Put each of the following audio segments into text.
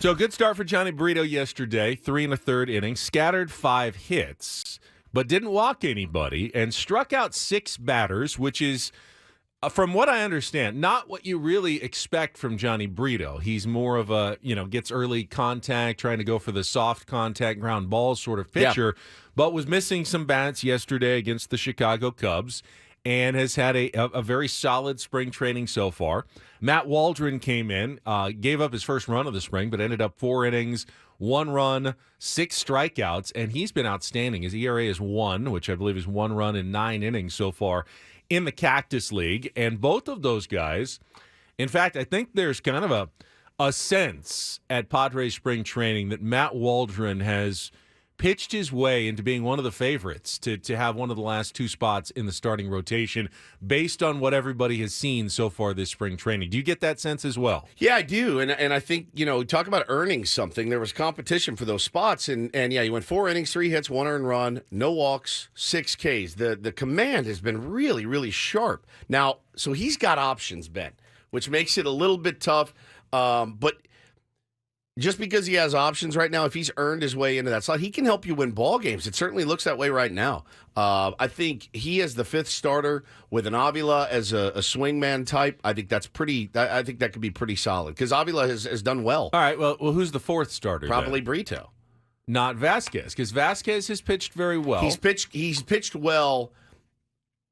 So good start for Jhony Brito yesterday, 3 1/3 innings, scattered 5 hits, but didn't walk anybody and struck out 6 batters, which is, from what I understand, not what you really expect from Jhony Brito. He's more of a, gets early contact, trying to go for the soft contact ground ball sort of pitcher, but was missing some bats yesterday against the Chicago Cubs and has had a very solid spring training so far. Matt Waldron came in, gave up his first run of the spring, but ended up 4 innings, 1 run, 6 strikeouts, and he's been outstanding. His ERA is 1, which I believe is 1 run in 9 innings so far in the Cactus League. And both of those guys, in fact, I think there's kind of a sense at Padres spring training that Matt Waldron has pitched his way into being one of the favorites to have one of the last 2 spots in the starting rotation based on what everybody has seen so far this spring training. Do you get that sense as well? Yeah, I do. And I think, talk about earning something. There was competition for those spots. And yeah, you went 4 innings, 3 hits, 1 earned run, no walks, 6 Ks. The command has been really, really sharp. Now, so he's got options, Ben, which makes it a little bit tough. But just because he has options right now, if he's earned his way into that slot, he can help you win ball games. It certainly looks that way right now. I think he is the 5th starter with an Avila as a swingman type. I think that's pretty. I think that could be pretty solid because Avila has done well. All right. Well, who's the 4th starter? Probably then? Brito, not Vasquez, because Vasquez has pitched very well. He's pitched well.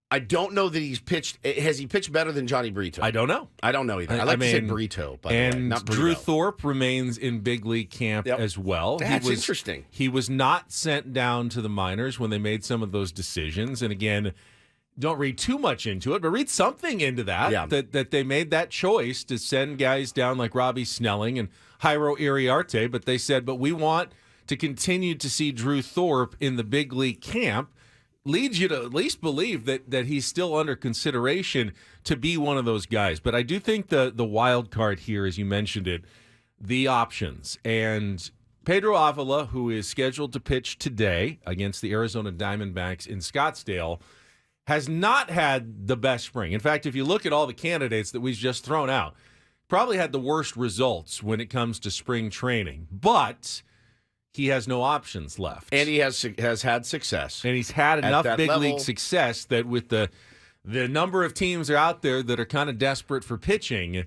I don't know that he's pitched. Has he pitched better than Jhony Brito? I don't know. I don't know either. I like to say Brito, by the way, not Brito. Drew Thorpe remains in big league camp as well. That's interesting. He was not sent down to the minors when they made some of those decisions. And again, don't read too much into it, but read something into that, that they made that choice to send guys down like Robbie Snelling and Jairo Iriarte. But they said, but we want to continue to see Drew Thorpe in the big league camp. Leads you to at least believe that he's still under consideration to be one of those guys. But I do think the wild card here, as you mentioned it, the options. And Pedro Avila, who is scheduled to pitch today against the Arizona Diamondbacks in Scottsdale, has not had the best spring. In fact, if you look at all the candidates that we've just thrown out, probably had the worst results when it comes to spring training. But he has no options left. And he has had success. And he's had enough big league success that with the number of teams are out there that are kind of desperate for pitching,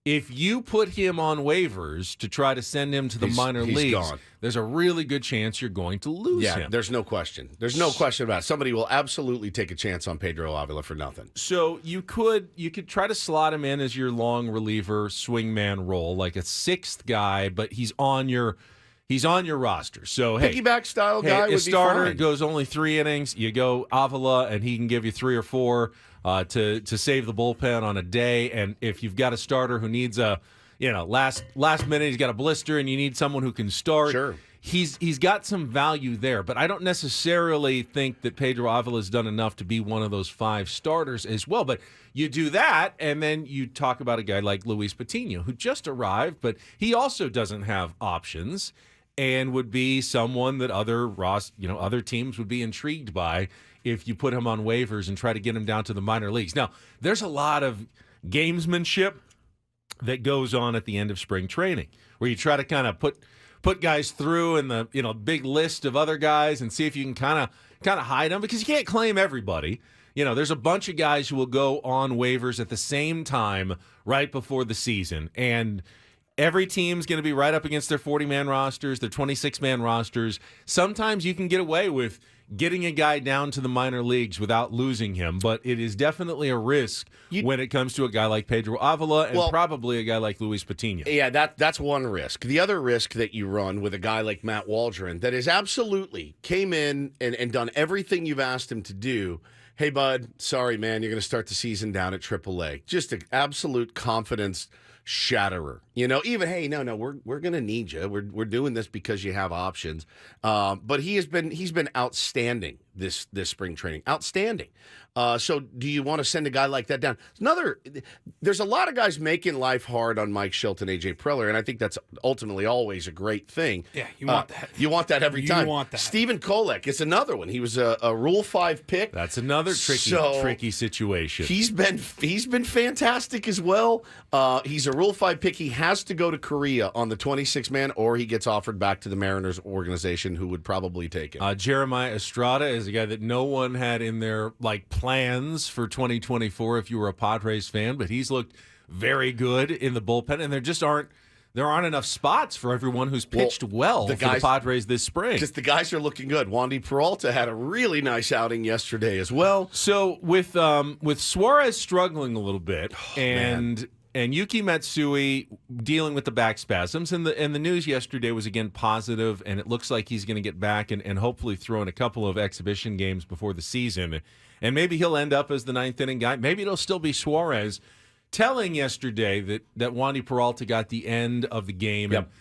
if you put him on waivers to try to send him to the minor leagues, there's a really good chance you're going to lose him. There's no question. There's no question about it. Somebody will absolutely take a chance on Pedro Avila for nothing. So you could try to slot him in as your long reliever swingman role, like a 6th guy, but he's on your roster. So, piggyback style guy would be fine. A starter goes only 3 innings. You go Avila, and he can give you 3 or 4 to save the bullpen on a day. And if you've got a starter who needs last minute, he's got a blister, and you need someone who can start. Sure. He's got some value there, but I don't necessarily think that Pedro Avila has done enough to be one of those 5 starters as well. But you do that, and then you talk about a guy like Luis Patino, who just arrived, but he also doesn't have options. And would be someone that other teams would be intrigued by if you put him on waivers and try to get him down to the minor leagues. Now, there's a lot of gamesmanship that goes on at the end of spring training, where you try to kind of put guys through in the big list of other guys and see if you can kind of hide them, because you can't claim everybody. There's a bunch of guys who will go on waivers at the same time right before the season, and every team's going to be right up against their 40-man rosters, their 26-man rosters. Sometimes you can get away with getting a guy down to the minor leagues without losing him, but it is definitely a risk when it comes to a guy like Pedro Avila and probably a guy like Luis Patino. Yeah, that's one risk. The other risk that you run with a guy like Matt Waldron that is absolutely came in and done everything you've asked him to do. Hey, bud, sorry, man, you're going to start the season down at AAA. Just an absolute confidence shatterer. Hey, no, we're going to need you. We're doing this because you have options. But he's been outstanding this spring training. Outstanding. So do you want to send a guy like that down? There's a lot of guys making life hard on Mike Schilt and A.J. Preller, and I think that's ultimately always a great thing. Yeah, you want that. You want that every time. You want that. Stephen Kolek is another one. He was a Rule 5 pick. That's another tricky situation. He's been fantastic as well. He's a Rule 5 pick. He has to go to Korea on the 26-man, or he gets offered back to the Mariners organization, who would probably take him. Jeremiah Estrada is a guy that no one had in their plans for 2024 if you were a Padres fan, but he's looked very good in the bullpen, and there aren't enough spots for everyone who's pitched well for the Padres this spring. Because the guys are looking good. Wandy Peralta had a really nice outing yesterday as well. So with Suarez struggling a little bit, and Yuki Matsui dealing with the back spasms, and the news yesterday was again positive, and it looks like he's going to get back and hopefully throw in a couple of exhibition games before the season, and maybe he'll end up as the ninth inning guy. Maybe it'll still be Suarez. Telling yesterday that Wandy Peralta got the end of the game. Yep. And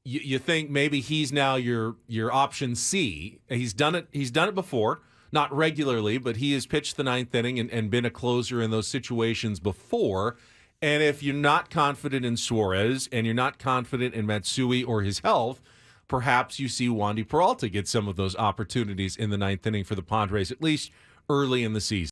you think maybe he's now your option C. He's done it before, not regularly, but he has pitched the ninth inning and been a closer in those situations before. And if you're not confident in Suarez and you're not confident in Matsui or his health, perhaps you see Wandy Peralta get some of those opportunities in the ninth inning for the Padres, at least early in the season.